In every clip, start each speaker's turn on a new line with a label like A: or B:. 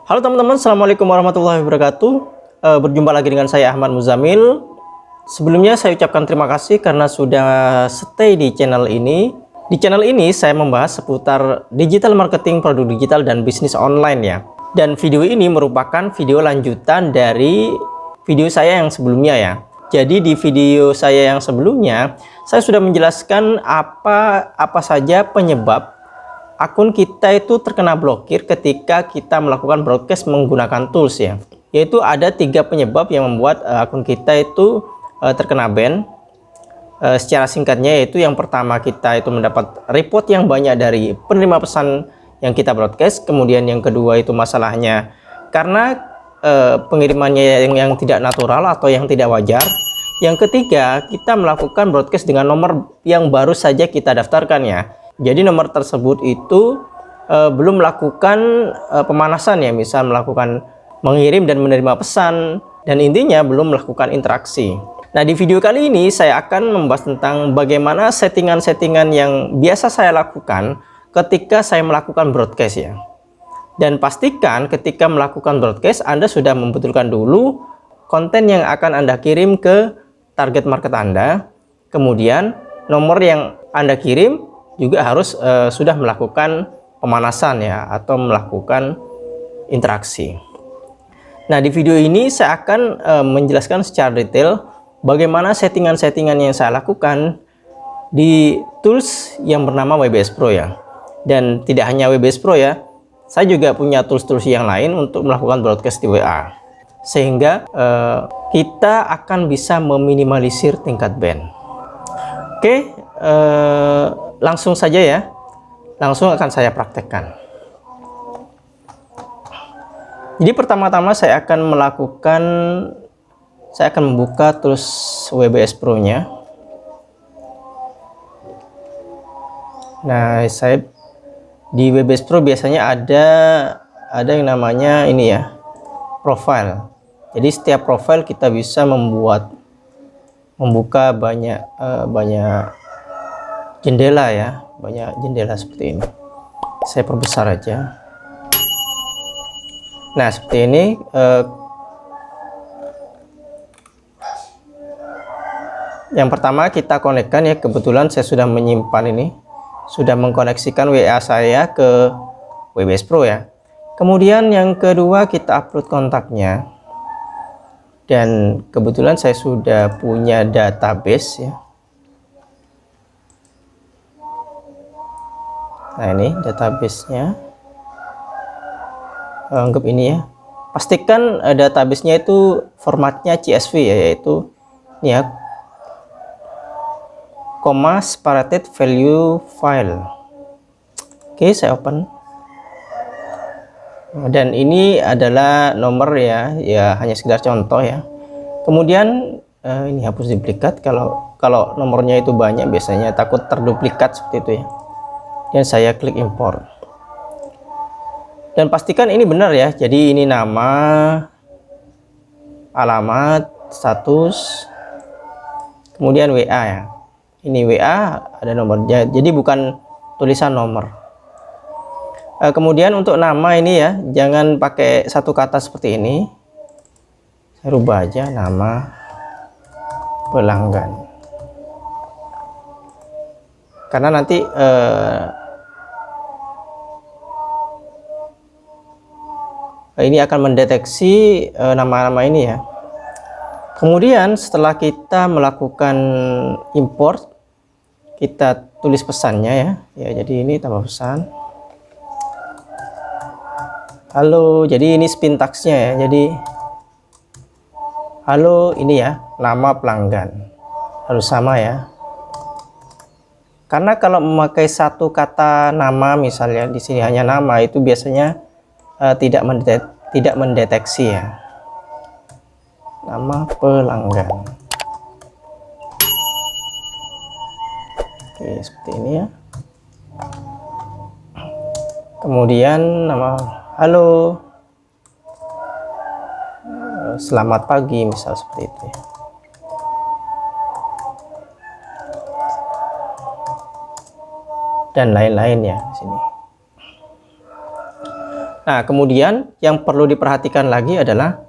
A: Halo teman-teman, Assalamualaikum warahmatullahi wabarakatuh. Berjumpa lagi dengan saya Ahmad Muzamil. Sebelumnya saya ucapkan terima kasih karena sudah stay di channel ini. Di channel ini saya membahas seputar digital marketing, produk digital, dan bisnis online ya. Dan video ini merupakan video lanjutan dari video saya yang sebelumnya ya. Jadi di video saya yang sebelumnya, saya sudah menjelaskan apa saja penyebab akun kita itu terkena blokir ketika kita melakukan broadcast menggunakan tools ya. Yaitu ada 3 penyebab yang membuat akun kita itu terkena ban. Secara singkatnya yaitu yang pertama, kita itu mendapat report yang banyak dari penerima pesan yang kita broadcast. Kemudian yang kedua itu masalahnya karena pengirimannya yang tidak natural atau yang tidak wajar. Yang ketiga, kita melakukan broadcast dengan nomor yang baru saja kita daftarkan ya. Jadi nomor tersebut itu belum melakukan pemanasan ya, misal melakukan mengirim dan menerima pesan, dan intinya belum melakukan interaksi. Nah, di video kali ini saya akan membahas tentang bagaimana settingan-settingan yang biasa saya lakukan ketika saya melakukan broadcast ya. Dan pastikan ketika melakukan broadcast Anda sudah membetulkan dulu konten yang akan Anda kirim ke target market Anda. Kemudian nomor yang Anda kirim juga harus sudah melakukan pemanasan ya, atau melakukan interaksi. Nah, di video ini saya akan menjelaskan secara detail bagaimana settingan-settingan yang saya lakukan di tools yang bernama WBS Pro ya. Dan tidak hanya WBS Pro ya, saya juga punya tools-tools yang lain untuk melakukan broadcast di WA, sehingga kita akan bisa meminimalisir tingkat ban. Oke, langsung saja ya, langsung akan saya praktekkan. Jadi pertama-tama saya akan membuka tools WBS Pro nya. Nah, saya di WBS Pro biasanya ada yang namanya ini ya, profile. Jadi setiap profile kita bisa membuka banyak jendela ya, banyak jendela seperti ini. Saya perbesar aja. Nah, seperti ini. Yang pertama kita konekkan ya, kebetulan saya sudah menyimpan ini, sudah mengkoneksikan WA saya ke WBS Pro ya. Kemudian yang kedua kita upload kontaknya, dan kebetulan saya sudah punya database ya. Nah, ini database-nya, anggap ini ya. Pastikan database-nya itu formatnya CSV ya, yaitu ini ya, comma separated value file. Oke, saya open. Dan ini adalah nomor ya, hanya sekedar contoh ya. Kemudian ini hapus duplikat. Kalau nomornya itu banyak, biasanya takut terduplikat seperti itu ya. Dan saya klik import, dan pastikan ini benar ya. Jadi ini nama, alamat, status, kemudian WA ya. Ini WA, ada nomornya, jadi bukan tulisan nomor. Kemudian untuk nama ini ya, jangan pakai satu kata seperti ini. Saya rubah aja, nama pelanggan, karena nanti ini akan mendeteksi nama-nama ini ya. Kemudian setelah kita melakukan import, kita tulis pesannya ya. Jadi ini tambah pesan. Halo, jadi ini spintaksnya ya. Jadi halo, ini ya, nama pelanggan harus sama ya. Karena kalau memakai satu kata nama, misalnya di sini hanya nama, itu biasanya tidak mendeteksi ya. Nama pelanggan. Oke, seperti ini ya. Kemudian nama, halo, selamat pagi, misal seperti itu ya. Dan lain-lain ya di sini. Nah, kemudian yang perlu diperhatikan lagi adalah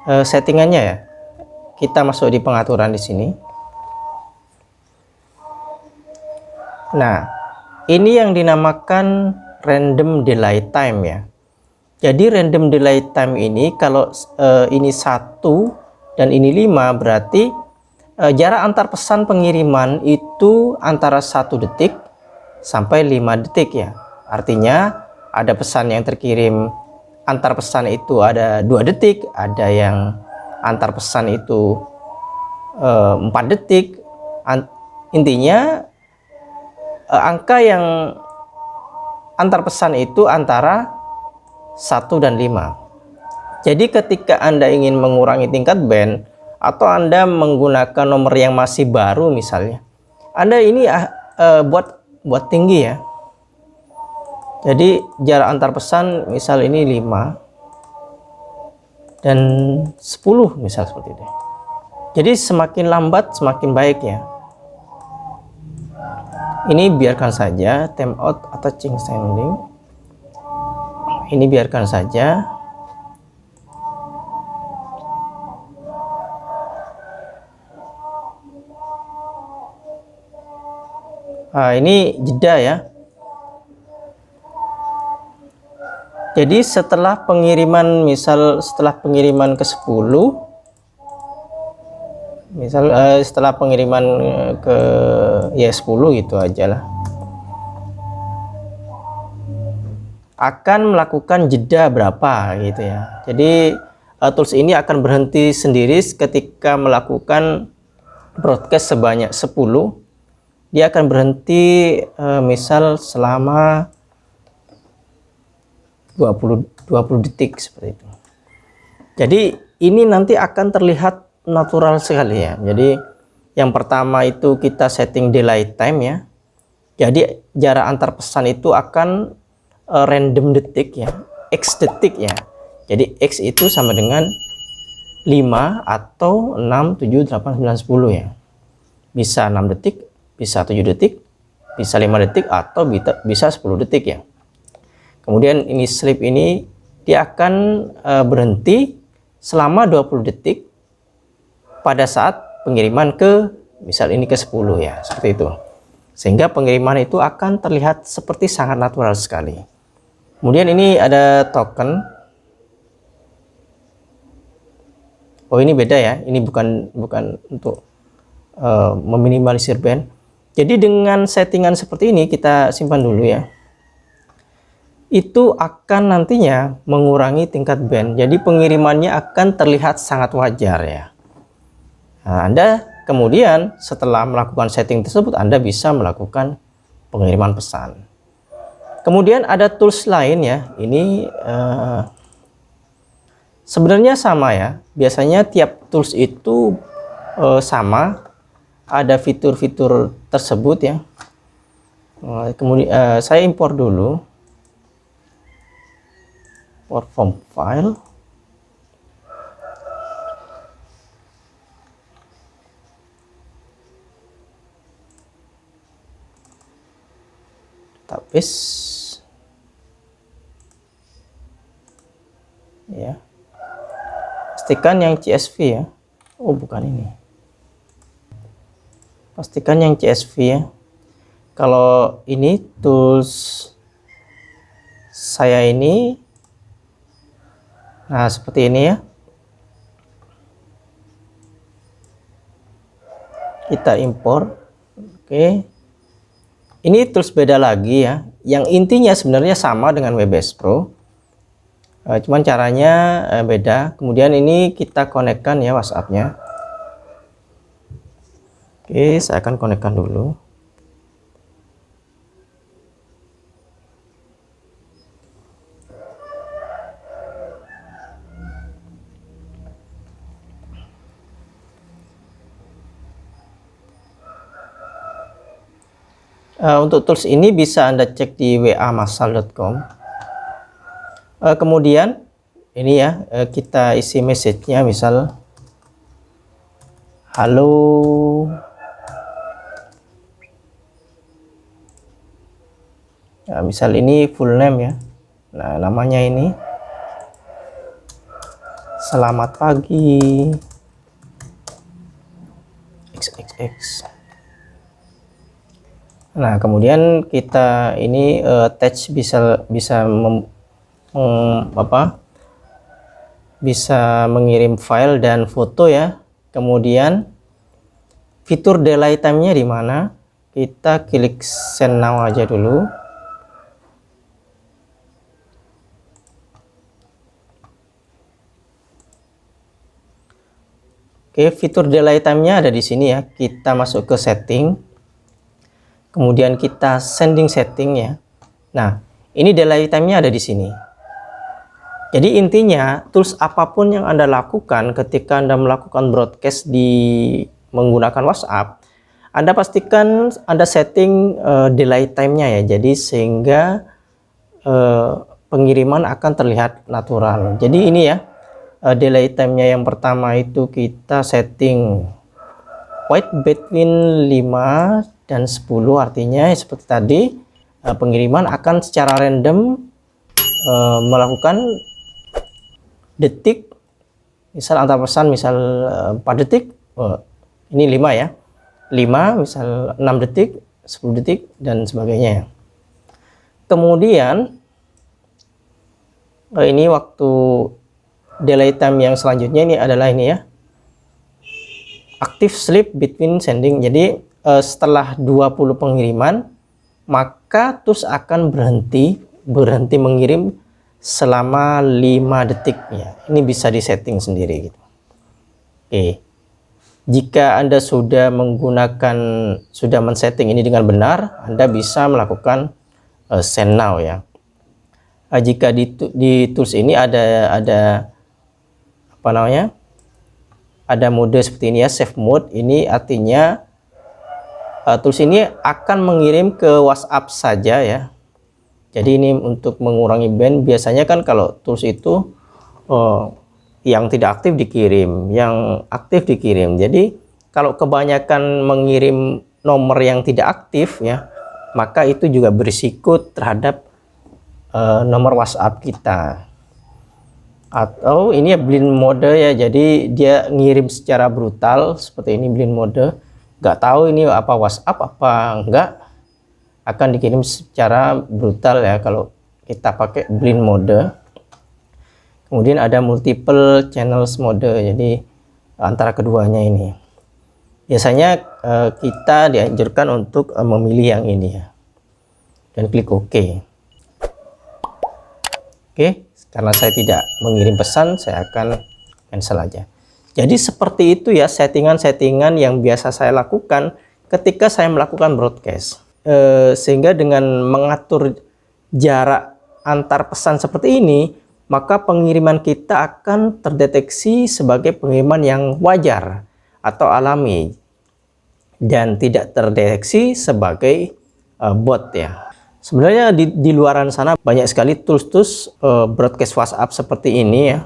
A: settingannya ya. Kita masuk di pengaturan di sini. Nah, ini yang dinamakan random delay time ya. Jadi random delay time ini kalau ini 1 dan ini 5, berarti jarak antar pesan pengiriman itu antara 1 detik sampai 5 detik ya. Artinya ada pesan yang terkirim antar pesan itu ada 2 detik, ada yang antar pesan itu 4 detik. Intinya angka yang antar pesan itu antara 1 dan 5. Jadi ketika Anda ingin mengurangi tingkat band atau Anda menggunakan nomor yang masih baru misalnya, Anda ini buat tinggi ya. Jadi jarak antar pesan misal ini 5 dan 10 misal seperti itu. Jadi semakin lambat semakin baik ya. Ini biarkan saja timeout atau change standing. Ini biarkan saja. Nah, ini jeda ya. Jadi setelah pengiriman, misal setelah pengiriman ke 10, misal setelah pengiriman ke ya 10 gitu aja lah, akan melakukan jeda berapa gitu ya. Jadi tools ini akan berhenti sendiri ketika melakukan broadcast sebanyak 10. Dia akan berhenti misal selama 20 detik seperti itu. Jadi ini nanti akan terlihat natural sekali ya. Jadi yang pertama itu kita setting delay time ya. Jadi jarak antar pesan itu akan random detik ya, X detik ya. Jadi X itu sama dengan 5 atau 6, 7, 8, 9, 10 ya. Bisa 6 detik, bisa 7 detik, bisa 5 detik, atau bisa 10 detik ya. Kemudian ini sleep ini dia akan berhenti selama 20 detik pada saat pengiriman ke misal ini ke 10 ya, seperti itu. Sehingga pengiriman itu akan terlihat seperti sangat natural sekali. Kemudian ini ada token. Oh, ini beda ya. Ini bukan untuk meminimalisir band. Jadi dengan settingan seperti ini kita simpan dulu ya. Itu akan nantinya mengurangi tingkat band. Jadi pengirimannya akan terlihat sangat wajar ya. Nah, Anda kemudian setelah melakukan setting tersebut, Anda bisa melakukan pengiriman pesan. Kemudian ada tools lain ya. Ini sebenarnya sama ya. Biasanya tiap tools itu sama. Ada fitur-fitur tersebut ya. Kemudian saya impor dulu. Import from file. Paste ya, pastikan yang CSV ya. Oh, bukan ini, pastikan yang CSV ya. Kalau ini tools saya ini, nah seperti ini ya, kita impor. Oke, ini tools beda lagi ya, yang intinya sebenarnya sama dengan WebEx Pro, cuman caranya beda. Kemudian ini kita konekkan ya WhatsApp-nya. Oke, saya akan konekkan dulu. Untuk tools ini bisa Anda cek di wamasal.com. Kemudian ini ya, kita isi message-nya, misal halo, nah, misal ini full name ya. Nah, namanya ini selamat pagi XXX. Nah, kemudian kita ini attach bisa bisa mengirim file dan foto ya. Kemudian fitur delay time-nya di mana? Kita klik send now aja dulu. Oke, fitur delay time-nya ada di sini ya. Kita masuk ke setting. Kemudian kita sending setting ya. Nah, ini delay time-nya ada di sini. Jadi intinya, tools apapun yang Anda lakukan ketika Anda melakukan broadcast menggunakan WhatsApp, Anda pastikan Anda setting delay time-nya ya. Jadi sehingga pengiriman akan terlihat natural. Jadi ini ya, delay time-nya yang pertama itu kita setting wait between 5 dan 10, artinya seperti tadi pengiriman akan secara random melakukan detik, misal antar pesan misal 4 detik, ini 5 ya, 5 misal 6 detik, 10 detik dan sebagainya. Kemudian ini waktu delay time yang selanjutnya ini adalah ini ya, active sleep between sending. Jadi setelah 20 pengiriman maka tools akan berhenti mengirim selama 5 detik ya. Ini bisa disetting sendiri gitu. Oke. Jika Anda sudah men-setting ini dengan benar, Anda bisa melakukan send now ya. Jika di tools ini ada apa namanya? Ada mode seperti ini ya, save mode. Ini artinya tools ini akan mengirim ke WhatsApp saja ya. Jadi ini untuk mengurangi band. Biasanya kan kalau tools itu yang tidak aktif dikirim, yang aktif dikirim. Jadi kalau kebanyakan mengirim nomor yang tidak aktif ya, maka itu juga berisiko terhadap nomor WhatsApp kita. Atau ini ya blind mode ya, jadi dia ngirim secara brutal seperti ini, blind mode. Nggak tahu ini apa WhatsApp apa enggak, akan dikirim secara brutal ya kalau kita pakai blind mode. Kemudian ada multiple channels mode, jadi antara keduanya ini biasanya kita dianjurkan untuk memilih yang ini ya, dan klik OK. Oke, karena saya tidak mengirim pesan, saya akan cancel aja. Jadi seperti itu ya settingan-settingan yang biasa saya lakukan ketika saya melakukan broadcast. Sehingga dengan mengatur jarak antar pesan seperti ini, maka pengiriman kita akan terdeteksi sebagai pengiriman yang wajar atau alami dan tidak terdeteksi sebagai bot ya. Sebenarnya di luaran sana banyak sekali tools broadcast WhatsApp seperti ini ya.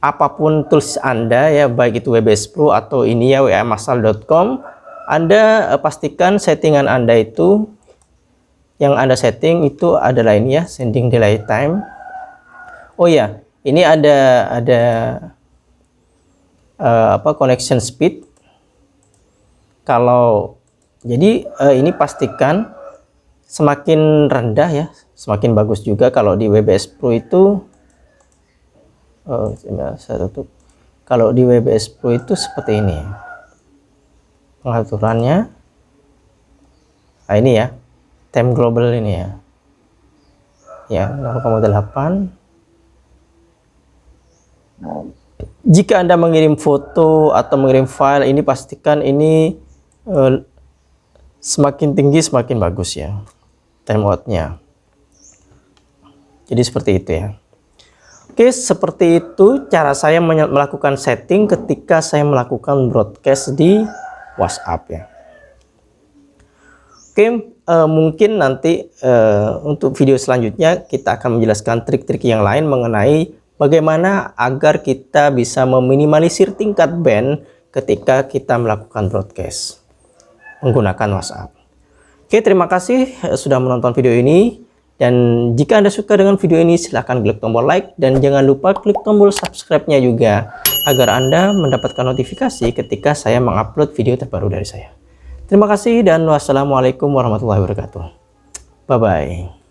A: Apapun tools Anda ya, baik itu WebEx Pro atau ini ya wamasal.com, Anda pastikan settingan Anda itu yang Anda setting itu adalah ini ya, sending delay time. Oh ya, ini ada connection speed. Kalau jadi ini pastikan semakin rendah ya, semakin bagus juga. Kalau di WebEx Pro itu saya tutup. Kalau di WebEx Pro itu seperti ini pengaturannya. Nah ini ya, time global ini ya, 0,8. Jika Anda mengirim foto atau mengirim file, ini pastikan ini semakin tinggi semakin bagus ya timeoutnya. Jadi seperti itu ya. Oke, seperti itu cara saya melakukan setting ketika saya melakukan broadcast di WhatsApp ya. Oke, mungkin nanti untuk video selanjutnya kita akan menjelaskan trik-trik yang lain mengenai bagaimana agar kita bisa meminimalisir tingkat band ketika kita melakukan broadcast menggunakan WhatsApp. Oke, terima kasih sudah menonton video ini. Dan jika Anda suka dengan video ini, silahkan klik tombol like dan jangan lupa klik tombol subscribe-nya juga agar Anda mendapatkan notifikasi ketika saya mengupload video terbaru dari saya. Terima kasih dan wassalamualaikum warahmatullahi wabarakatuh. Bye-bye.